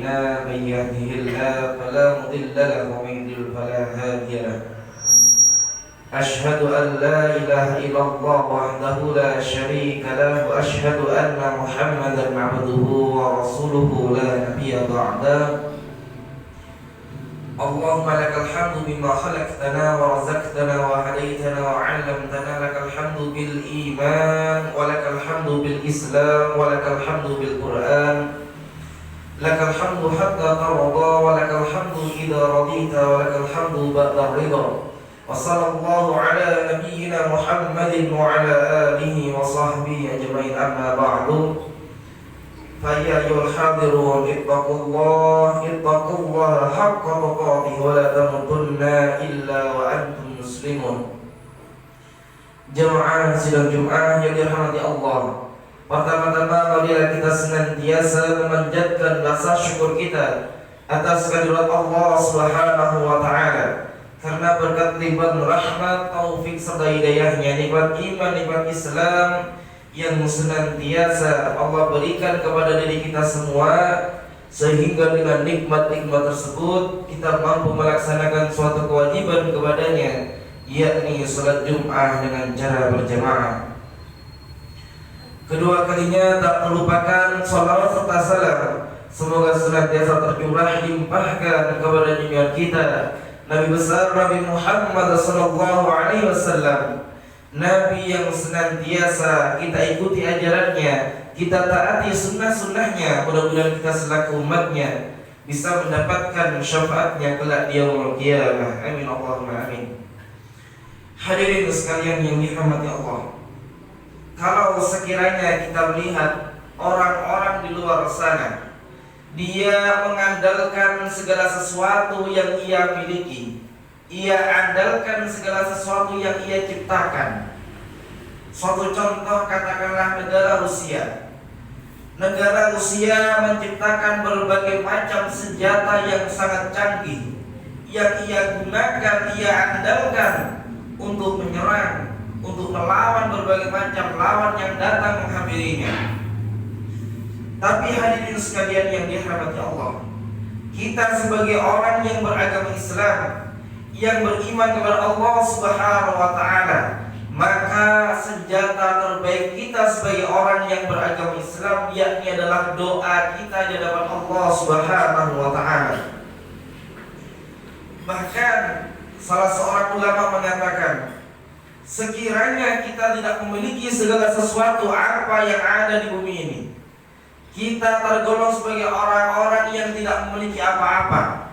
أعمالنا من يهده الله فلا مضل له ومن يضلل فلا هادي له أشهد أن لا إله إلا الله وحده لا شريك له وأشهد أن محمدا عبده ورسوله لا نبي بعده اللهم لك الحمد بما خلقتنا ورزقتنا وهديتنا وعلمتنا لك الحمد بالإيمان ولك الحمد بالإسلام ولك الحمد بالقرآن لك الحمد حتى ترضى ولك الحمد إذا رضيت ولك الحمد بعد الرضا وصلى الله على نبينا محمد وعلى آله وصحبه أجمعين أما بعد فيا أيها الحاضرون اتقوا الله حق تقاته ولا تموتن إلا وأنتم مسلمون. Jemaah sidang Jumat yang dirahmati Allah, pertama-tama marilah kita senantiasa memanjatkan rasa syukur kita atas kehadirat Allah Subhanahu wa taala. Karena berkat limpahan rahmat, taufik serta hidayahnya, nikmat iman, nikmat Islam yang senantiasa Allah berikan kepada diri kita semua, sehingga dengan nikmat-nikmat tersebut kita mampu melaksanakan suatu kewajiban kepadanya, yakni salat Jumat dengan cara berjamaah. Kedua kalinya tak terlupakan salawat serta salam semoga senantiasa tercurah limpahkan kepada junjungan kita Nabi besar Nabi Muhammad sallallahu alaihi wasallam, Nabi yang senantiasa kita ikuti ajarannya, kita taati sunnah-sunnahnya. Mudah-mudahan kita selaku umatnya bisa mendapatkan syafaatnya kelak di yaumul qiyamah. Amin Allahumma amin. Hadirin sekalian yang dirahmati Allah, kalau sekiranya kita melihat orang-orang di luar sana, dia mengandalkan segala sesuatu yang ia miliki, ia andalkan segala sesuatu yang ia ciptakan. Suatu contoh, katakanlah negara Rusia. Negara Rusia menciptakan berbagai macam senjata yang sangat canggih, yang ia gunakan, ia andalkan untuk menyerang, untuk melawan berbagai macam lawan yang datang menghampirinya. Tapi hadirin sekalian yang dirahmati Allah, kita sebagai orang yang beragama Islam, yang beriman kepada Allah Subhanahu wa taala, maka senjata terbaik kita sebagai orang yang beragama Islam yakni adalah doa kita di hadapan Allah Subhanahu wa taala. Bahkan salah seorang ulama mengatakan, sekiranya kita tidak memiliki segala sesuatu apa yang ada di bumi ini, kita tergolong sebagai orang-orang yang tidak memiliki apa-apa,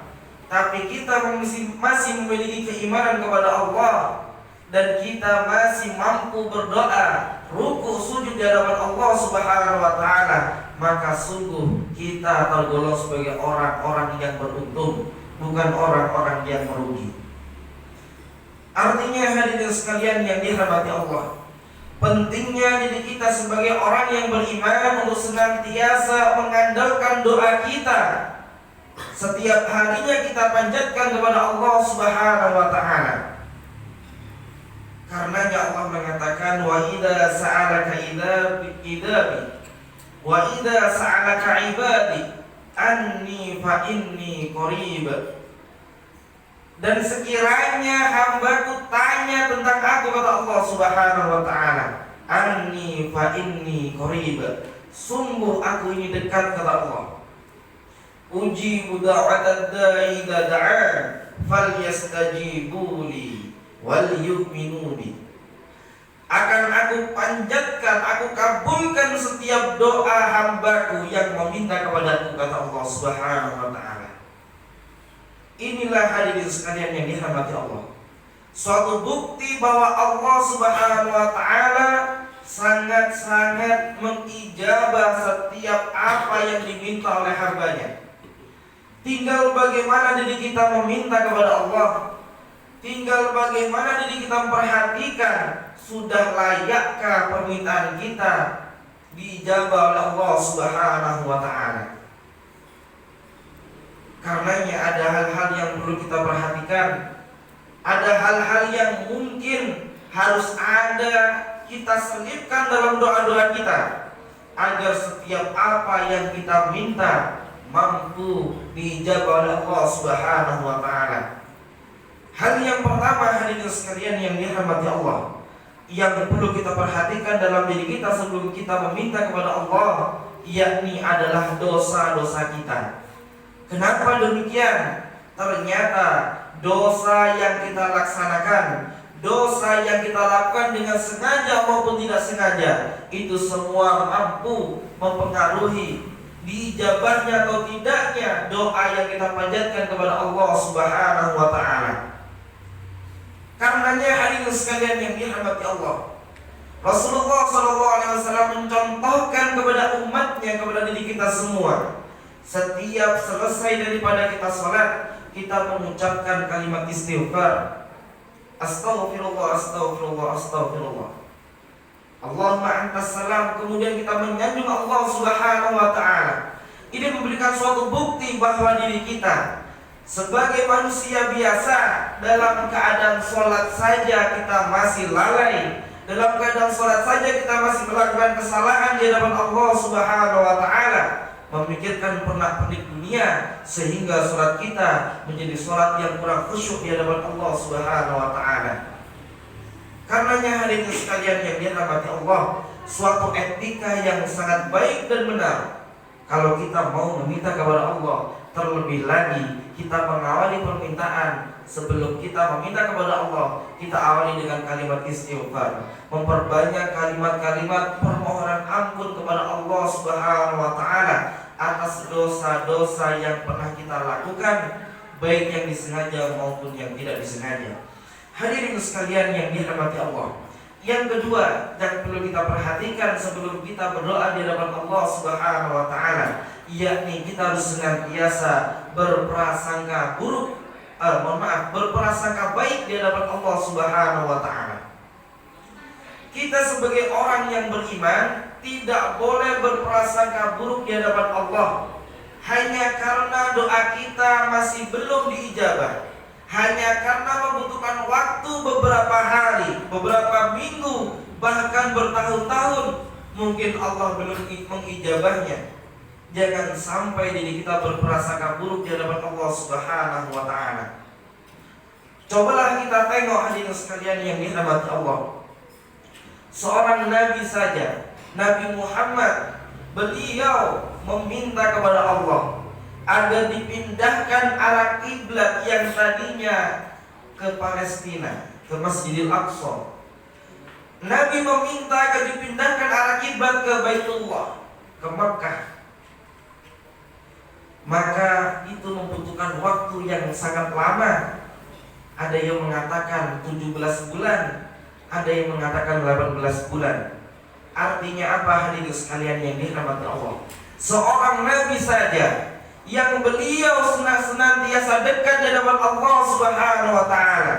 tapi kita masih memiliki keimanan kepada Allah, dan kita masih mampu berdoa, ruku sujud di hadapan Allah Subhanahu wa taala, maka sungguh kita tergolong sebagai orang-orang yang beruntung, bukan orang-orang yang merugi. Artinya hadirin sekalian yang dirahmati Allah, pentingnya diri kita sebagai orang yang beriman untuk senantiasa mengandalkan doa kita. Setiap harinya kita panjatkan kepada Allah Subhanahu wa taala. Karenanya Allah mengatakan, wa idza sa'alaka ibadi anni fa inni qarib. Dan sekiranya hambaku tanya tentang aku, kata Allah Subhanahu wa taala, anni fa inni qarib, sungguh aku ini dekat, kata Allah. Ujibu da'watad da'i idza da'an falyastajibuli wal yu'minuni. Akan aku panjatkan, aku kabulkan setiap doa hambaku yang meminta kepadaku, kata Allah Subhanahu wa taala. Inilah hadirin sekalian yang dirahmati Allah, suatu bukti bahwa Allah Subhanahu wa taala sangat-sangat mengijabah setiap apa yang diminta oleh hambanya. Tinggal bagaimana diri kita meminta kepada Allah, tinggal bagaimana diri kita memperhatikan, sudah layakkah permintaan kita diijabah oleh Allah Subhanahu wa taala. Karenanya ada hal-hal yang perlu kita perhatikan, ada hal-hal yang mungkin harus ada kita selipkan dalam doa-doa kita, agar setiap apa yang kita minta mampu diijabah oleh Allah Subhanahu wa taala. Hal yang pertama hadirin sekalian yang dirahmati Allah, yang perlu kita perhatikan dalam diri kita sebelum kita meminta kepada Allah, yakni adalah dosa-dosa kita. Kenapa demikian? Ternyata dosa yang kita laksanakan, dosa yang kita lakukan dengan sengaja maupun tidak sengaja, itu semua mampu mempengaruhi diijabahnya atau tidaknya doa yang kita panjatkan kepada Allah Subhanahu wa taala. Karenanya hadirin sekalian yang dirahmati Allah, Rasulullah SAW mencontohkan kepada umatnya, kepada diri kita semua, setiap selesai daripada kita salat, kita mengucapkan kalimat istighfar. Astaghfirullah, astaghfirullah, astaghfirullah. Allahumma antas salam. Kemudian kita menyanjung Allah Subhanahu wa taala. Ini memberikan suatu bukti bahwa diri kita sebagai manusia biasa, dalam keadaan sholat saja kita masih lalai, dalam keadaan sholat saja kita masih melakukan kesalahan di hadapan Allah Subhanahu wa taala, memikirkan pernak-pernik dunia, sehingga sholat kita menjadi sholat yang kurang khusyuk di hadapan Allah Subhanahu wa taala. Karenanya hadirin sekalian yang dirahmati Allah, suatu etika yang sangat baik dan benar kalau kita mau meminta kepada Allah. Terlebih lagi kita mengawali permintaan, sebelum kita meminta kepada Allah, kita awali dengan kalimat istighfar, memperbanyak kalimat-kalimat permohonan ampun kepada Allah Subhanahu wa taala atas dosa-dosa yang pernah kita lakukan, baik yang disengaja maupun yang tidak disengaja. Hadirin sekalian yang dirahmati Allah, yang kedua yang perlu kita perhatikan sebelum kita berdoa di hadapan Allah Subhanahu wa taala, yakni kita harus senantiasa berprasangka berprasangka baik di hadapan Allah Subhanahu wa taala. Kita sebagai orang yang beriman tidak boleh berprasangka buruk di hadapan Allah hanya karena doa kita masih belum diijabah, hanya karena membutuhkan waktu beberapa hari, beberapa minggu, bahkan bertahun-tahun mungkin Allah belum mengijabahnya. Jangan sampai diri kita berprasangka buruk di hadapan Allah Subhanahu wa taala. Cobalah kita tengok hadirin sekalian yang dirahmati Allah. Seorang nabi saja, Nabi Muhammad, beliau meminta kepada Allah agar dipindahkan arah kiblat yang tadinya ke Palestina, ke Masjidil Aqsa. Nabi meminta agar dipindahkan arah kiblat ke Baitullah, ke Makkah. Maka itu membutuhkan waktu yang sangat lama. Ada yang mengatakan 17 bulan, ada yang mengatakan 18 bulan. Artinya apa hadirin sekalian yang dirahmati Allah? Seorang nabi saja yang beliau senantiasa dekat di hadapan Allah Subhanahu wa taala,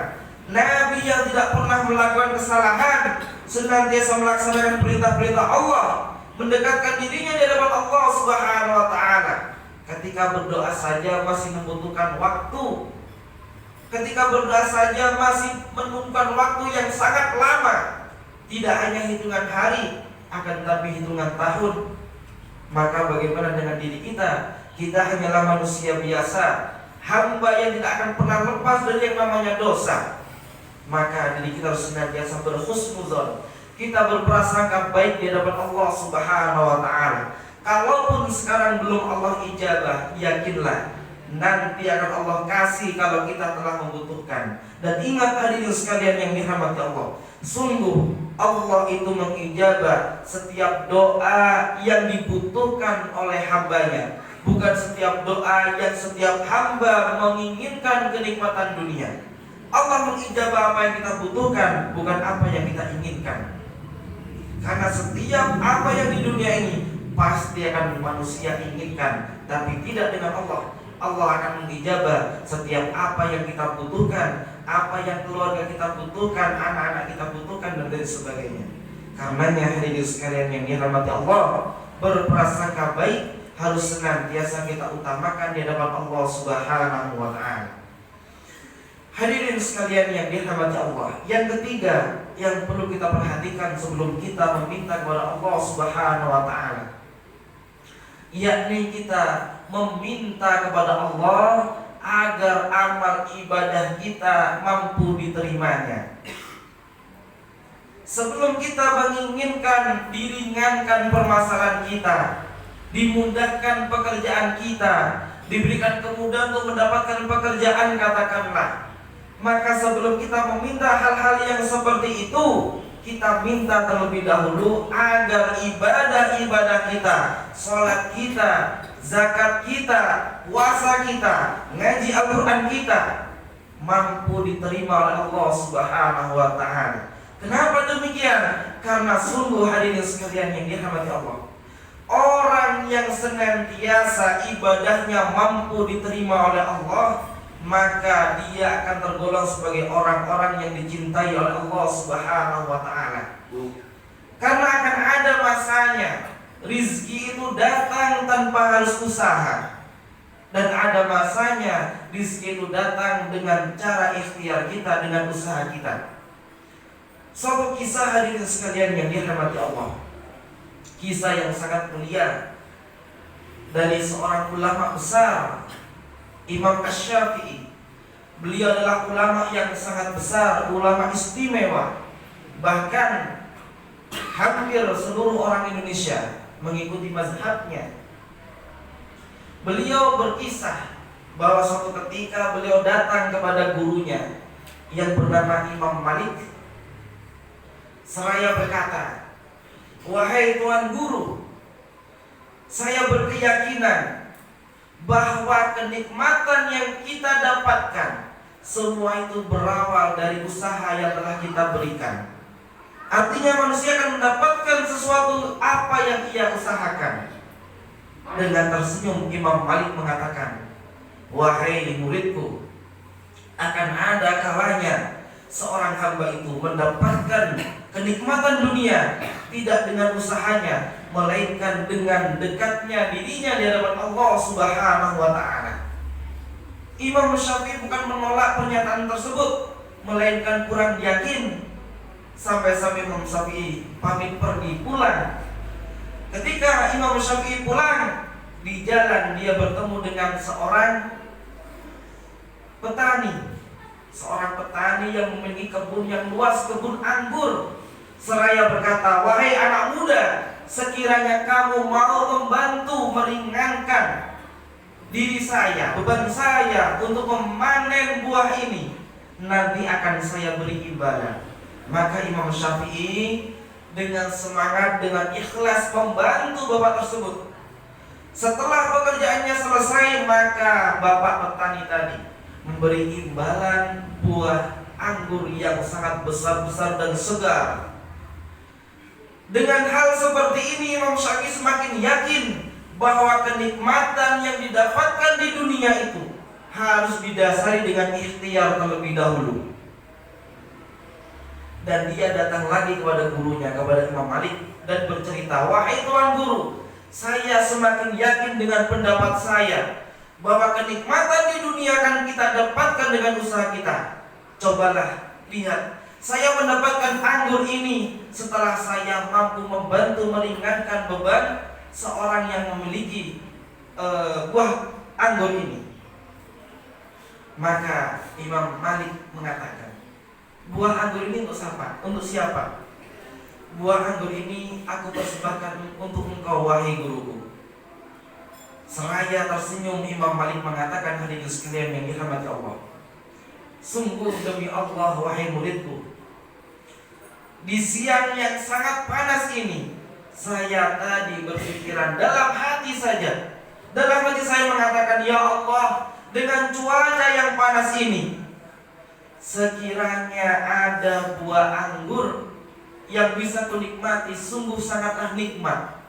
nabi yang tidak pernah melakukan kesalahan, senantiasa melaksanakan perintah-perintah Allah, mendekatkan dirinya di hadapan Allah Subhanahu wa taala. Ketika berdoa saja masih membutuhkan waktu, ketika berdoa saja masih membutuhkan waktu yang sangat lama, tidak hanya hitungan hari, akan tetapi hitungan tahun. Maka bagaimana dengan diri kita? Kita hanyalah manusia biasa, hamba yang tidak akan pernah lepas dari yang namanya dosa. Maka diri kita harus senantiasa berhusnuzon, kita berprasangka baik di hadapan Allah Subhanahu wa taala. Kalaupun sekarang belum Allah ijabah, yakinlah nanti akan Allah kasih kalau kita telah membutuhkan. Dan ingat hadirin sekalian yang dirahmati Allah, sungguh Allah itu mengijabah setiap doa yang dibutuhkan oleh hambanya, bukan setiap doa yang setiap hamba menginginkan kenikmatan dunia. Allah mengijabah apa yang kita butuhkan, bukan apa yang kita inginkan. Karena setiap apa yang di dunia ini pasti akan manusia inginkan, tapi tidak dengan Allah. Allah akan mengijabah setiap apa yang kita butuhkan, apa yang keluarga kita butuhkan, anak-anak kita butuhkan, dan lain sebagainya. Karenanya hadirin sekalian yang dirahmati Allah, berprasangka baik harus senantiasa kita utamakan di hadapan Allah Subhanahu wa taala. Hadirin sekalian yang dirahmati Allah, yang ketiga yang perlu kita perhatikan sebelum kita meminta kepada Allah Subhanahu wa taala, yakni kita meminta kepada Allah agar amal ibadah kita mampu diterimanya. Sebelum kita menginginkan diringankan permasalahan kita, dimudahkan pekerjaan kita, diberikan kemudahan untuk mendapatkan pekerjaan katakanlah, maka sebelum kita meminta hal-hal yang seperti itu, kita minta terlebih dahulu agar ibadah-ibadah kita, sholat kita, zakat kita, puasa kita, ngaji Al-Quran kita mampu diterima oleh Allah Subhanahu wa Ta'ala. Kenapa demikian? Karena sungguh hadirin sekalian yang dirahmati Allah, orang yang senantiasa ibadahnya mampu diterima oleh Allah, maka dia akan tergolong sebagai orang-orang yang dicintai oleh Allah Subhanahu wa Ta'ala. Karena akan ada masanya rizki itu datang tanpa harus usaha, dan ada masanya rizki itu datang dengan cara ikhtiar kita, dengan usaha kita. Suatu kisah hadirin sekalian yang dirahmati Allah, kisah yang sangat mulia dari seorang ulama besar, Imam Asy-Syafi'i. Beliau adalah ulama yang sangat besar, ulama istimewa. Bahkan hampir seluruh orang Indonesia mengikuti mazhabnya. Beliau berkisah bahwa suatu ketika beliau datang kepada gurunya yang bernama Imam Malik, seraya berkata, "Wahai Tuan Guru, saya berkeyakinan bahwa kenikmatan yang kita dapatkan semua itu berawal dari usaha yang telah kita berikan." Artinya manusia akan mendapatkan sesuatu apa yang ia usahakan. Dengan tersenyum Imam Malik mengatakan, "Wahai muridku, akan ada kalanya seorang hamba itu mendapatkan kenikmatan dunia tidak dengan usahanya, melainkan dengan dekatnya dirinya di hadapan Allah Subhanahu wa Ta'ala." Imam Syafi'i bukan menolak pernyataan tersebut, melainkan kurang yakin. Sampai-sampai Imam Syafi'i pamit pergi pulang. Ketika Imam Syafi'i pulang, di jalan dia bertemu dengan seorang petani, seorang petani yang memiliki kebun yang luas, kebun anggur. Seraya berkata, "Wahai anak muda, sekiranya kamu mau membantu meringankan diri saya, beban saya untuk memanen buah ini, nanti akan saya beri imbalan." Maka Imam Syafi'i dengan semangat, dengan ikhlas membantu bapak tersebut. Setelah pekerjaannya selesai, maka bapak petani tadi memberi imbalan buah anggur yang sangat besar-besar dan segar. Dengan hal seperti ini Imam Syafi'i semakin yakin bahwa kenikmatan yang didapatkan di dunia itu harus didasari dengan ikhtiar terlebih dahulu. Dan dia datang lagi kepada gurunya, kepada Imam Malik, dan bercerita, "Wahai Tuan Guru, saya semakin yakin dengan pendapat saya bahwa kenikmatan di dunia akan kita dapatkan dengan usaha kita. Cobalah lihat, saya mendapatkan anggur ini setelah saya mampu membantu meringankan beban seorang yang memiliki buah anggur ini." Maka Imam Malik mengatakan, "Buah anggur ini untuk siapa? Untuk siapa? Buah anggur ini aku persembahkan untuk engkau, wahai guruku." Seraya tersenyum Imam Malik mengatakan, hadirin sekalian yang dirahmati Allah, "Sungguh demi Allah, wahai muridku, di siang yang sangat panas ini, saya tadi berpikiran dalam hati saja. Dalam hati saya mengatakan, ya Allah, dengan cuaca yang panas ini, sekiranya ada buah anggur yang bisa kunikmati, sungguh sangatlah nikmat.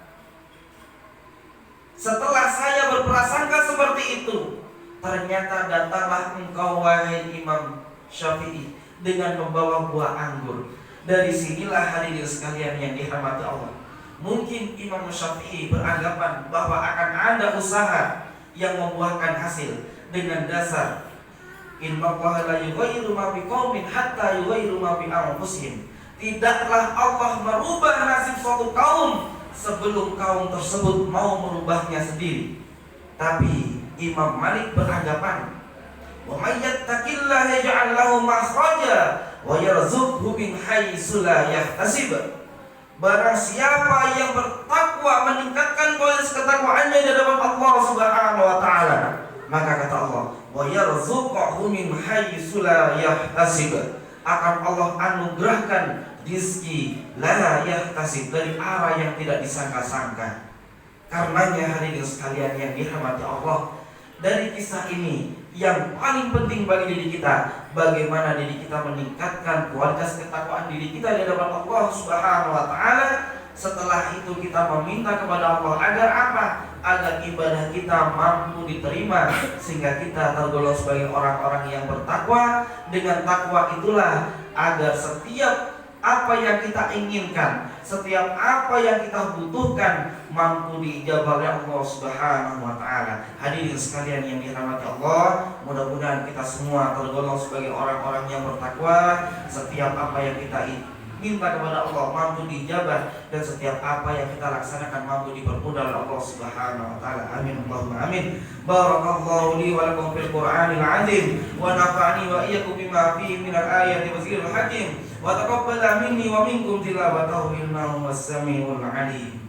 Setelah saya berprasangka seperti itu, ternyata datanglah engkau, wahai Imam Syafi'i, dengan membawa buah anggur." Dari sinilah hadirin sekalian yang dirahmati Allah, mungkin Imam Syafi'i beranggapan bahwa akan ada usaha yang membuahkan hasil dengan dasar innallaha la yughayyiru ma biqaumin hatta yughayyiru ma bi anfusihim. Tidaklah Allah merubah nasib suatu kaum sebelum kaum tersebut mau merubahnya sendiri. Tapi Imam Malik beranggapan, wa may yattaqillaha yaj'al lahu makhraja wa yarzuqhu min haitsu la yahtasib. Barang siapa yang bertakwa meningkatkan kualitas ketakwaannya di hadapan Allah Subhanahu wa taala, maka kata Allah, wa yarzuqhu min haitsu la yahtasib, akan Allah anugerahkan rizki la yahtasib, dari arah yang tidak disangka-sangka. Karenanya hadirin sekalian yang dirahmati Allah, dari kisah ini yang paling penting bagi diri kita, bagaimana diri kita meningkatkan kualitas ketakwaan diri kita di hadapan Allah Subhanahu wa taala. Setelah itu kita meminta kepada Allah agar apa? Agar ibadah kita mampu diterima, sehingga kita tergolong sebagai orang-orang yang bertakwa. Dengan takwa itulah agar setiap apa yang kita inginkan, setiap apa yang kita butuhkan mampu diijabah oleh Allah Subhanahu wa taala. Hadirin sekalian yang dirahmati Allah, mudah-mudahan kita semua tergolong sebagai orang-orang yang bertakwa. Setiap apa yang kita minta kepada Allah mampu diijabah, dan setiap apa yang kita laksanakan mampu dipermudah oleh Allah Subhanahu wa taala. Amin Allahumma amin. Barakallahu li wa lakum fil Qur'anil 'azim wa nafa'ani wa iyyakum bima fihi minal ayati wa zikril hakim wa taqabbala minni wa minkum tilawatahu innahu was-sami'ul 'alim.